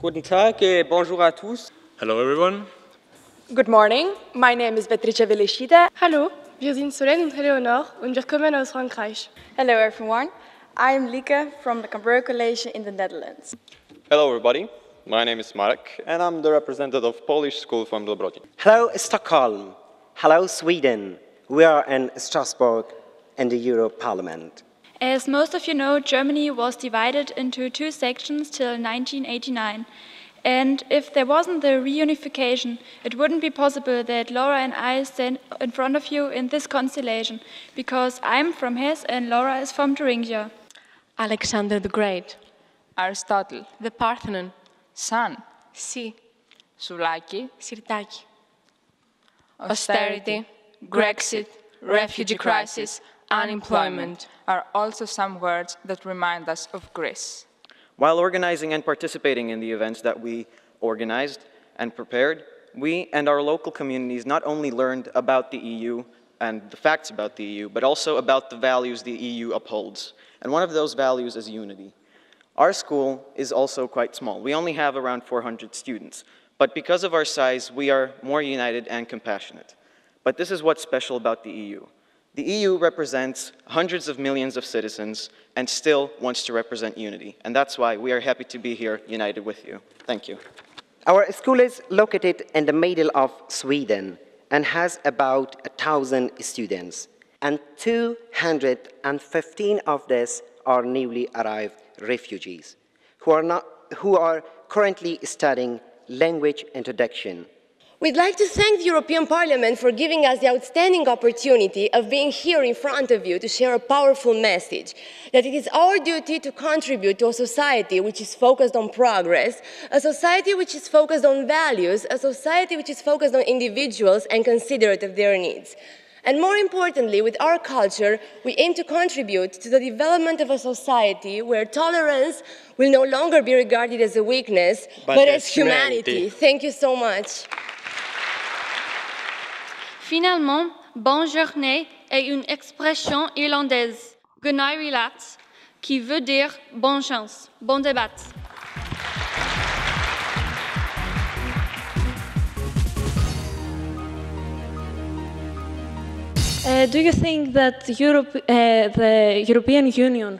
Guten Tag et bonjour à tous. Hello everyone. Good morning, my name is Beatrice Veleshida. Hallo, wir sind Solène und Eleonore und wir kommen aus Frankreich. Hello everyone, I am Lieke from the Euroscola in the Netherlands. Hello everybody, my name is Marek and I'm the representative of Polish school from Dobrody. Hello Stockholm, hello Sweden, we are in Strasbourg in the Euro Parliament. As most of you know, Germany was divided into two sections till 1989. And if there wasn't the reunification, it wouldn't be possible that Laura and I stand in front of you in this constellation, because I'm from Hesse and Laura is from Thuringia. Alexander the Great, Aristotle, the Parthenon, Sun, Sea, Souvlaki, Sirtaki, austerity, Brexit, refugee crisis, unemployment are also some words that remind us of Greece. While organizing and participating in the events that we organized and prepared, we and our local communities not only learned about the EU and the facts about the EU, but also about the values the EU upholds. And one of those values is unity. Our school is also quite small. We only have around 400 students, but because of our size, we are more united and compassionate. But this is what's special about the EU. The EU represents hundreds of millions of citizens and still wants to represent unity. And that's why we are happy to be here united with you. Thank you. Our school is located in the middle of Sweden and has about 1,000 students. And 215 of these are newly arrived refugees who are currently studying language introduction. We'd like to thank the European Parliament for giving us the outstanding opportunity of being here in front of you to share a powerful message, that it is our duty to contribute to a society which is focused on progress, a society which is focused on values, a society which is focused on individuals and considerate of their needs. And more importantly, with our culture, we aim to contribute to the development of a society where tolerance will no longer be regarded as a weakness, but as humanity. Thank you so much. Finalement, bonne journée est une expression irlandaise, Gunairillat, qui veut dire bonne chance, bon débat. Do you think that the European Union,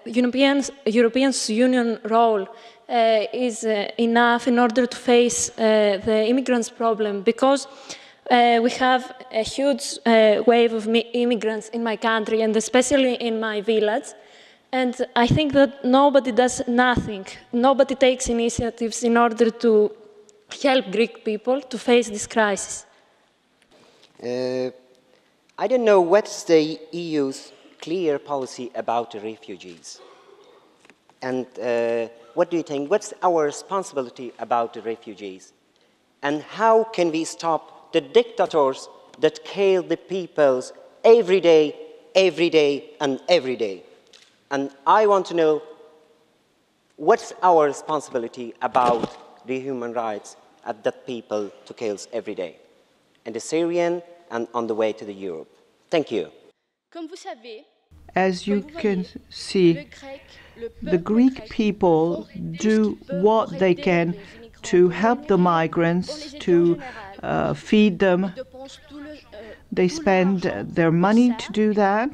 Europeans Union role is enough in order to face the immigrants problem? Because we have a huge wave of immigrants in my country, and especially in my village. And I think that nobody does nothing. Nobody takes initiatives in order to help Greek people to face this crisis. I don't know what's the EU's clear policy about the refugees. And what do you think? What's our responsibility about the refugees? And how can we stop the dictators that kill the peoples every day, and every day? And I want to know what's our responsibility about the human rights of that people to kill every day, in the Syrian and on the way to the Europe. Thank you. As you can see, the Greek people do what they can to help the migrants, to feed them. They spend their money to do that.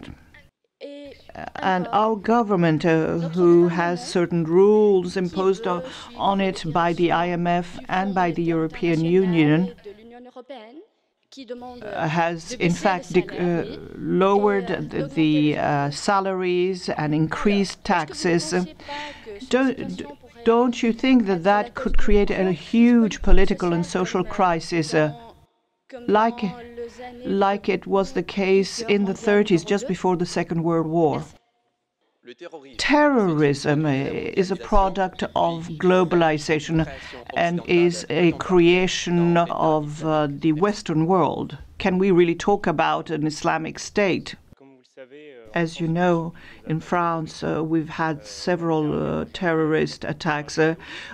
And our government, who has certain rules imposed on it by the IMF and by the European Union, has in fact lowered the salaries and increased taxes. Don't you think that that could create a huge political and social crisis, like it was the case in the 30s, just before the Second World War? Terrorism is a product of globalization and is a creation of the Western world. Can we really talk about an Islamic State? As you know, in France, we've had several terrorist attacks.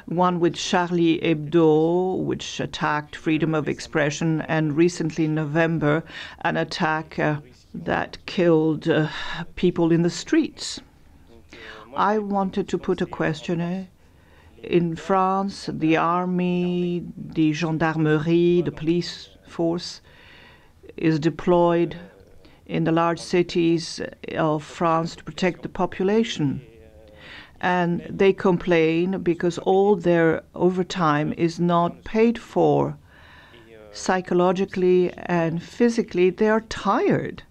One with Charlie Hebdo, which attacked freedom of expression, and recently in November, an attack that killed people in the streets. I wanted to put a question. In France, the army, the gendarmerie, the police force is deployed in the large cities of France to protect the population. And they complain because all their overtime is not paid for. Psychologically and physically, they are tired.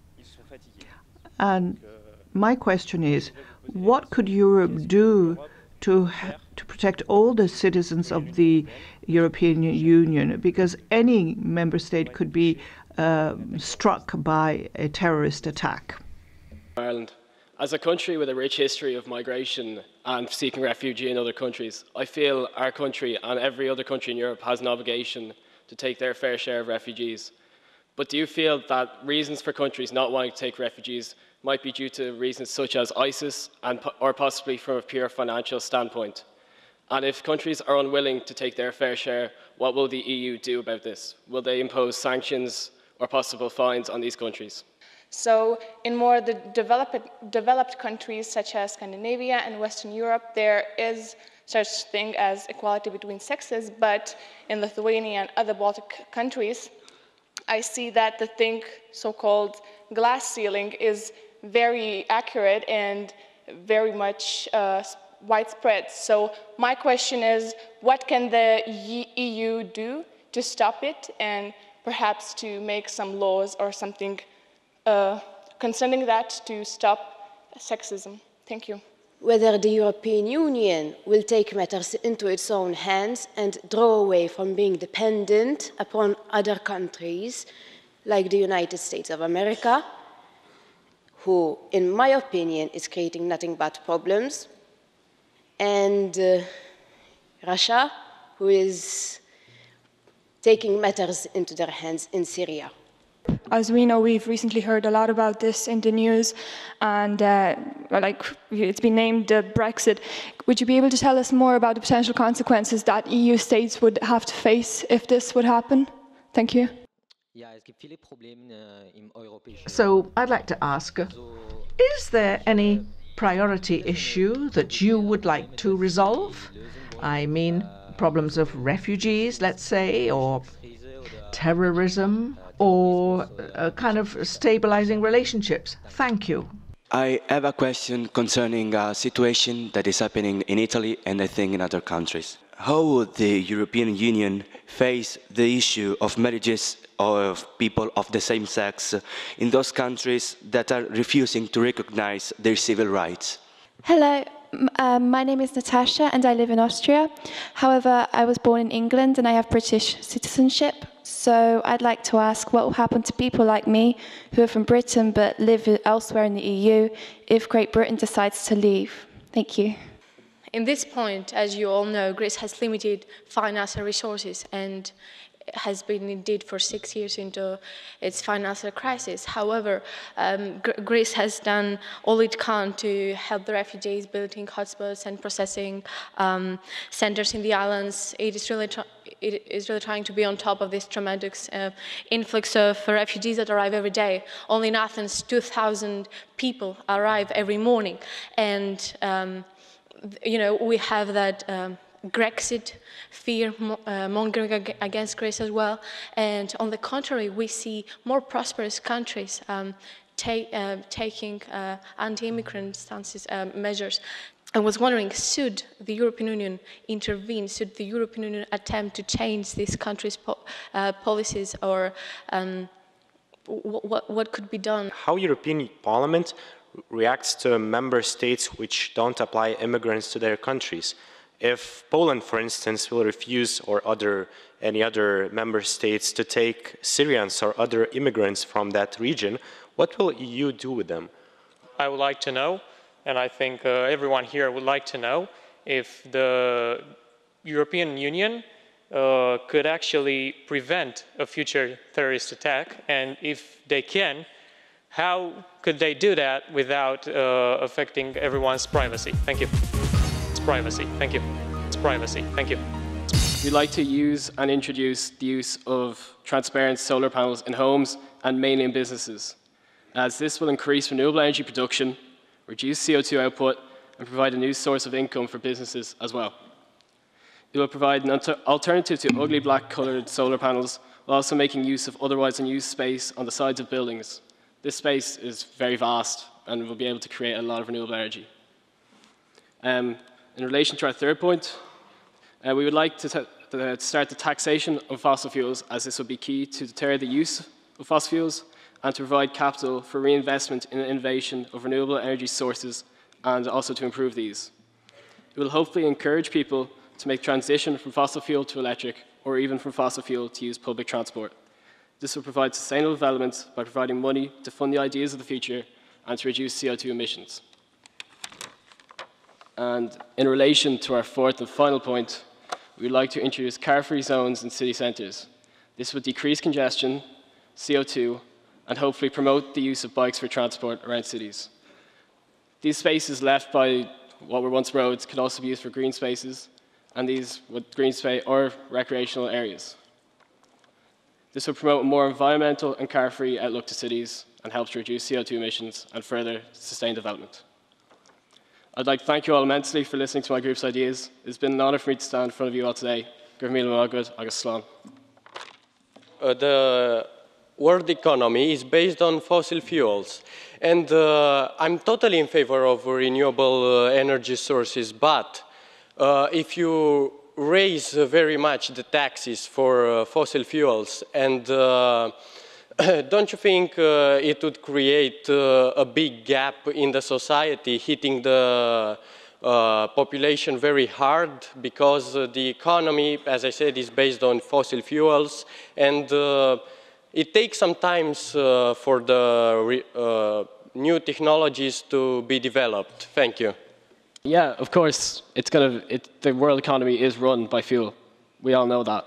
And my question is, what could Europe do to protect all the citizens of the European Union? Because any member state could be struck by a terrorist attack. Ireland. As a country with a rich history of migration and seeking refuge in other countries, I feel our country and every other country in Europe has an obligation to take their fair share of refugees. But do you feel that reasons for countries not wanting to take refugees might be due to reasons such as ISIS or possibly from a pure financial standpoint? And if countries are unwilling to take their fair share, what will the EU do about this? Will they impose sanctions or possible fines on these countries? So in more the developed countries such as Scandinavia and Western Europe, there is such thing as equality between sexes, but in Lithuania and other Baltic countries, I see that the so-called glass ceiling is very accurate and very much widespread. So my question is, what can the EU do to stop it and perhaps to make some laws or something concerning that to stop sexism? Thank you. Whether the European Union will take matters into its own hands and draw away from being dependent upon other countries like the United States of America, who, in my opinion, is creating nothing but problems, and Russia, who is taking matters into their hands in Syria. As we know, we've recently heard a lot about this in the news, and it's been named Brexit. Would you be able to tell us more about the potential consequences that EU states would have to face if this would happen? Thank you. So I'd like to ask, is there any priority issue that you would like to resolve? I mean, problems of refugees, let's say, or terrorism, or kind of stabilizing relationships? Thank you. I have a question concerning a situation that is happening in Italy and I think in other countries. How would the European Union face the issue of marriages of people of the same sex in those countries that are refusing to recognize their civil rights? Hello, my name is Natasha and I live in Austria. However, I was born in England and I have British citizenship. So I'd like to ask what will happen to people like me who are from Britain but live elsewhere in the EU if Great Britain decides to leave? Thank you. In this point, as you all know, Greece has limited financial resources and has been indeed for 6 years into its financial crisis. However, Greece has done all it can to help the refugees, building hotspots and processing centers in the islands. It is really trying to be on top of this tremendous influx of refugees that arrive every day. Only in Athens, 2,000 people arrive every morning. And, we have that Brexit fear mongering against Greece as well. And on the contrary, we see more prosperous countries taking anti-immigrant stances, measures. I was wondering, should the European Union intervene? Should the European Union attempt to change these countries' policies, or what could be done? How European Parliament reacts to member states which don't apply immigrants to their countries. If Poland, for instance, will refuse, or any other member states, to take Syrians or other immigrants from that region, what will EU do with them? I would like to know, and I think everyone here would like to know, if the European Union could actually prevent a future terrorist attack, and if they can, how could they do that without affecting everyone's privacy? Thank you. It's privacy. Thank you. It's privacy. Thank you. We'd like to use and introduce the use of transparent solar panels in homes and mainly in businesses, as this will increase renewable energy production, reduce CO2 output, and provide a new source of income for businesses as well. It will provide an alternative to ugly black-coloured solar panels, while also making use of otherwise unused space on the sides of buildings. This space is very vast and will be able to create a lot of renewable energy. In relation to our third point, we would like to start the taxation of fossil fuels, as this would be key to deter the use of fossil fuels and to provide capital for reinvestment in the innovation of renewable energy sources and also to improve these. It will hopefully encourage people to make transition from fossil fuel to electric, or even from fossil fuel to use public transport. This will provide sustainable development by providing money to fund the ideas of the future and to reduce CO2 emissions. And in relation to our fourth and final point, we would like to introduce car-free zones in city centres. This would decrease congestion, CO2, and hopefully promote the use of bikes for transport around cities. These spaces left by what were once roads could also be used for green spaces, and these would green space or recreational areas. This will promote a more environmental and car-free outlook to cities and helps to reduce CO2 emissions and further sustain development. I'd like to thank you all immensely for listening to my group's ideas. It's been an honour for me to stand in front of you all today. The world economy is based on fossil fuels, and I'm totally in favor of renewable energy sources, but if you raise very much the taxes for fossil fuels, and don't you think it would create a big gap in the society, hitting the population very hard, because the economy, as I said, is based on fossil fuels, and it takes some time for the new technologies to be developed. Thank you. Yeah, of course, the world economy is run by fuel. We all know that.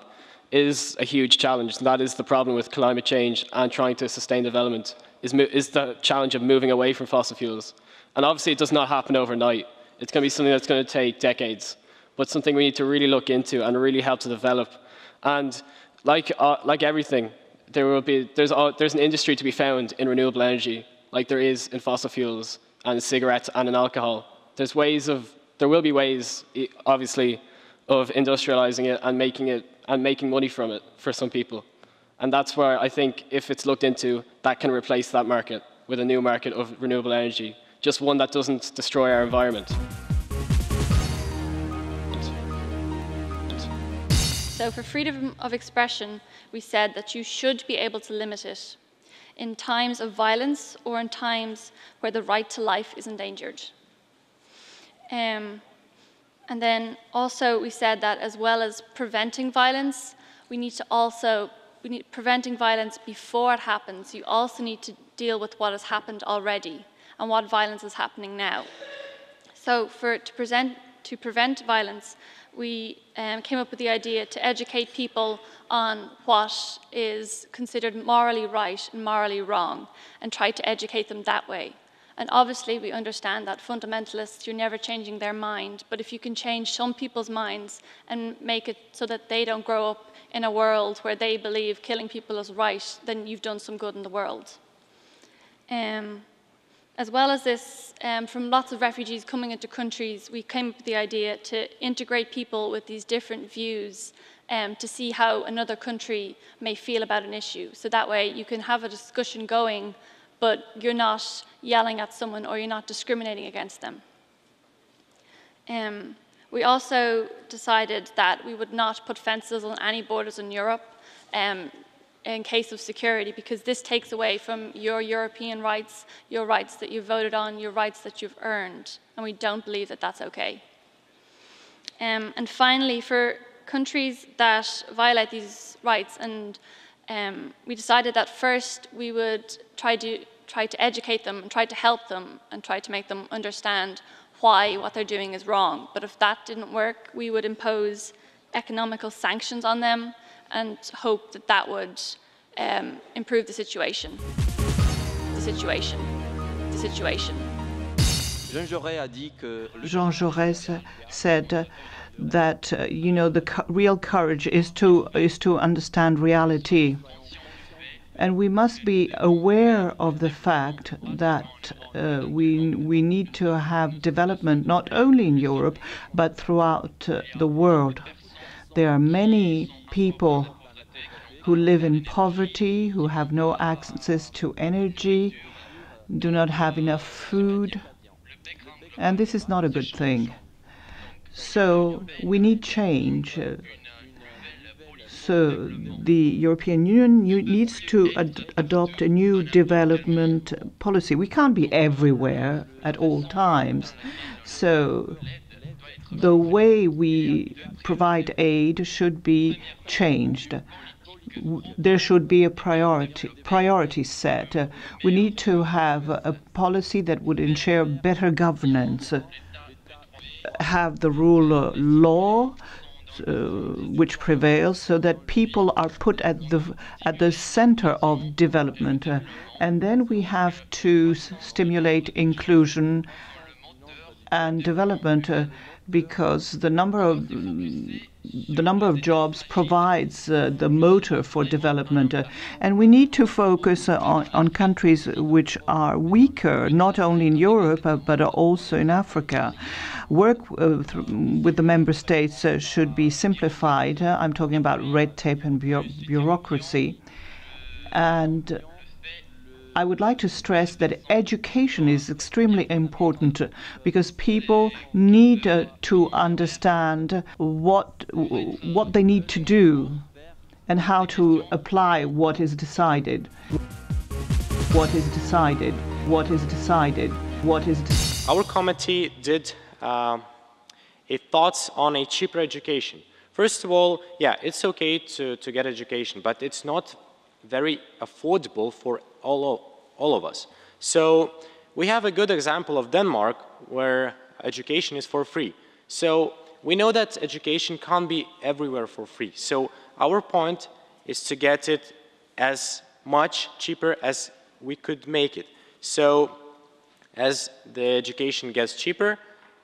It is a huge challenge, and that is the problem with climate change and trying to sustain development, is the challenge of moving away from fossil fuels. And obviously it does not happen overnight. It's going to be something that's going to take decades, but something we need to really look into and really help to develop. And like everything, there's an industry to be found in renewable energy, like there is in fossil fuels and in cigarettes and in alcohol. There will be ways, obviously, of industrializing it and making money from it for some people. And that's where I think if it's looked into, that can replace that market with a new market of renewable energy, just one that doesn't destroy our environment. So for freedom of expression, we said that you should be able to limit it in times of violence or in times where the right to life is endangered. And then also we said that as well as preventing violence, preventing violence before it happens. You also need to deal with what has happened already and what violence is happening now. So to prevent violence, we came up with the idea to educate people on what is considered morally right and morally wrong, and try to educate them that way. And obviously we understand that fundamentalists, you're never changing their mind, but if you can change some people's minds and make it so that they don't grow up in a world where they believe killing people is right, then you've done some good in the world. As well as this, from lots of refugees coming into countries, we came up with the idea to integrate people with these different views to see how another country may feel about an issue. So that way you can have a discussion going, but you're not yelling at someone or you're not discriminating against them. We also decided that we would not put fences on any borders in Europe in case of security, because this takes away from your European rights, your rights that you voted on, your rights that you've earned, and we don't believe that that's okay. And finally, for countries that violate these rights, and we decided that first we would try to educate them and try to help them and try to make them understand why what they're doing is wrong. But if that didn't work, we would impose economical sanctions on them and hope that that would improve the situation. Jean Jaurès said that the real courage is to understand reality, and we must be aware of the fact that we need to have development not only in Europe but throughout the world. There are many people who live in poverty, who have no access to energy, do not have enough food, and this is not a good thing. So we need change. So the European Union needs to adopt a new development policy. We can't be everywhere at all times. So the way we provide aid should be changed. There should be a priority set. We need to have a policy that would ensure better governance, have the rule of law which prevails, so that people are put at the center of development. And then we have to stimulate inclusion and development, because the number of jobs provides the motor for development, and we need to focus on countries which are weaker, not only in Europe but also in Africa. Work with the member states should be simplified. I'm talking about red tape and bureaucracy, and I would like to stress that education is extremely important, because people need to understand what they need to do and how to apply what is decided. What is decided? What is decided? What is decided? Our committee did a thoughts on a cheaper education. First of all, yeah, it's okay to get education, but it's not very affordable for all of us. So we have a good example of Denmark, where education is for free. So we know that education can't be everywhere for free. So our point is to get it as much cheaper as we could make it. So as the education gets cheaper,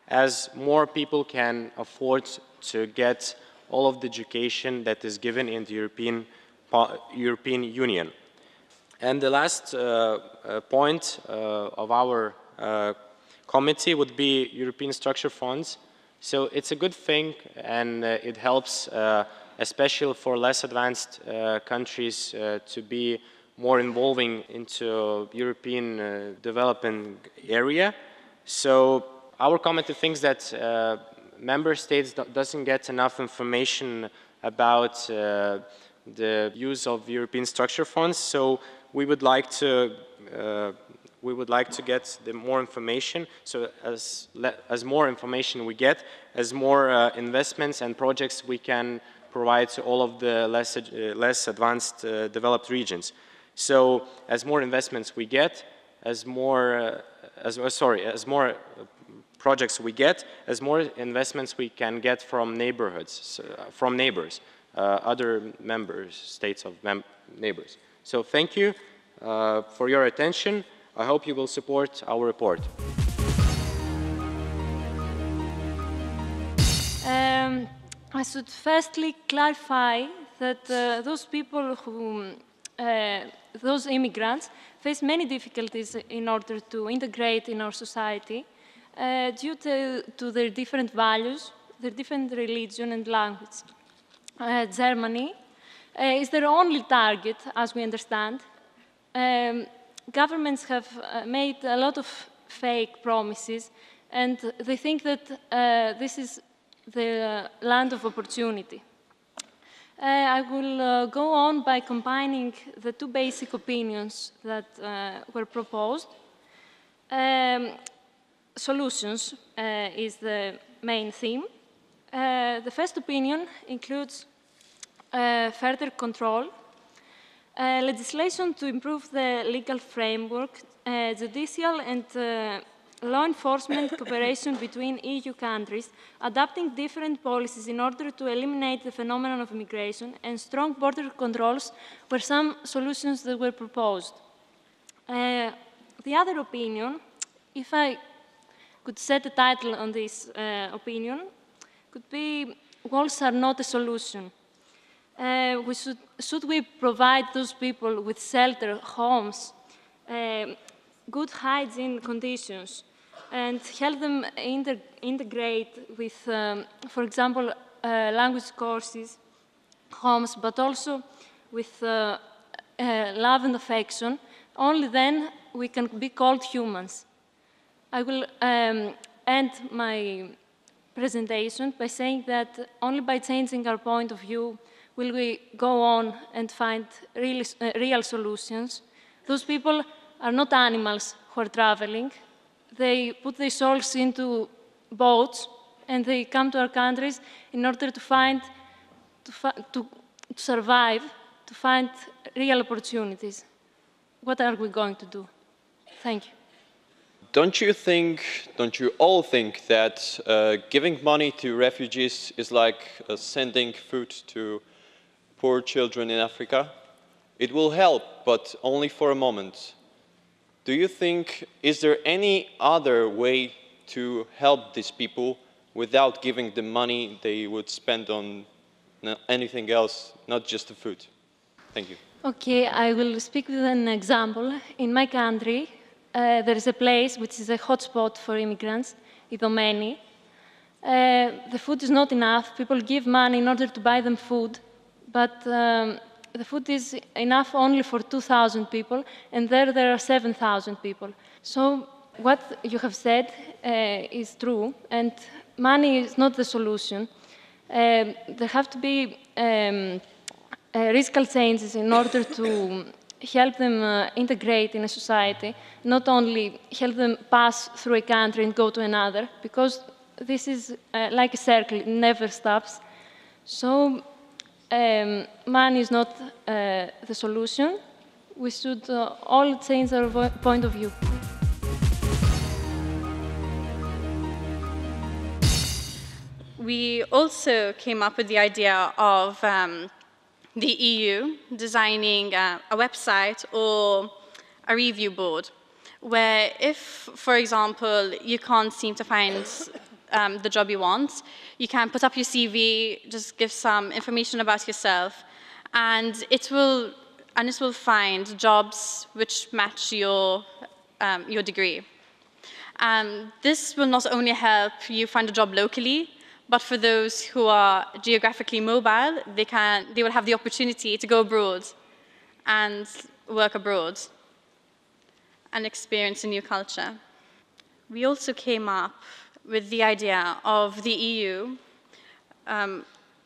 as more people can afford to get all of the education that is given in the European Union. And the last point of our committee would be European structure funds. So it's a good thing, and it helps, especially for less advanced countries, to be more involving into European development area. So our committee thinks that member states doesn't get enough information about the use of European structure funds. So we would like to get more information. So as more information we get, as more investments and projects we can provide to all of the less advanced developed regions. So as more investments we get, as more projects we get, as more investments we can get from neighborhoods, from neighbors, other member states of neighbors. So thank you for your attention. I hope you will support our report. I should firstly clarify that those people who, those immigrants, face many difficulties in order to integrate in our society due to their different values, their different religion and language. Germany is their only target, as we understand. Governments have made a lot of fake promises, and they think that this is the land of opportunity. I will go on by combining the two basic opinions that were proposed. Solutions is the main theme. The first opinion includes further control, legislation to improve the legal framework, judicial and law enforcement cooperation between EU countries, adopting different policies in order to eliminate the phenomenon of immigration, and strong border controls were some solutions that were proposed. The other opinion, if I could set a title on this opinion, could be walls are not a solution. Should we provide those people with shelter, homes, good hygiene conditions, and help them integrate with, for example, language courses, homes, but also with love and affection. Only then we can be called humans. I will end my presentation by saying that only by changing our point of view will we go on and find real solutions. Those people are not animals who are traveling. They put their souls into boats and they come to our countries in order to survive, to find real opportunities. What are we going to do? Thank you. Don't you all think that giving money to refugees is like sending food to poor children in Africa? It will help, but only for a moment. Do you think, is there any other way to help these people without giving them money they would spend on anything else, not just the food? Thank you. Okay, I will speak with an example. In my country, there is a place which is a hotspot for immigrants, Idomeni. The food is not enough. People give money in order to buy them food, but the food is enough only for 2,000 people, and there are 7,000 people. So what you have said is true, and money is not the solution. There have to be radical changes in order to help them integrate in a society, not only help them pass through a country and go to another, because this is like a circle, it never stops. So money is not the solution. We should all change our point of view. We also came up with the idea of the EU designing a website or a review board, where if, for example, you can't seem to find the job you want, you can put up your CV, just give some information about yourself, and it will find jobs which match your degree. This will not only help you find a job locally, but for those who are geographically mobile, they will have the opportunity to go abroad and work abroad and experience a new culture. We also came up with the idea of the EU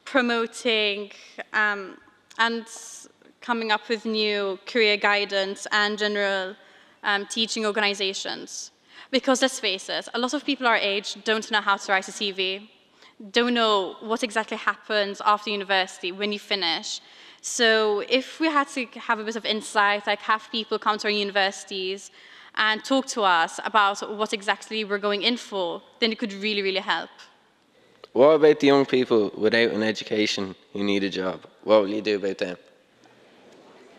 promoting and coming up with new career guidance and general teaching organizations. Because let's face it, a lot of people our age don't know how to write a CV, don't know what exactly happens after university when you finish. So if we had to have a bit of insight, like have people come to our universities and talk to us about what exactly we're going in for, then it could really, really help. What about the young people without an education who need a job? What will you do about them?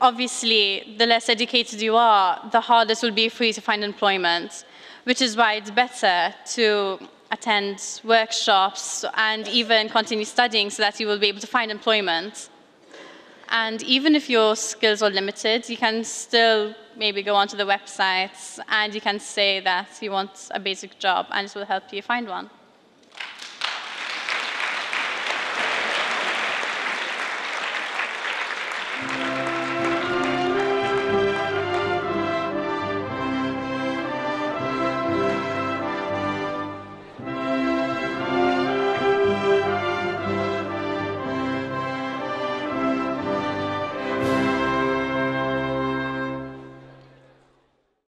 Obviously, the less educated you are, the harder it will be for you to find employment, which is why it's better to attend workshops and even continue studying so that you will be able to find employment. And even if your skills are limited, you can still maybe go onto the websites and you can say that you want a basic job and it will help you find one.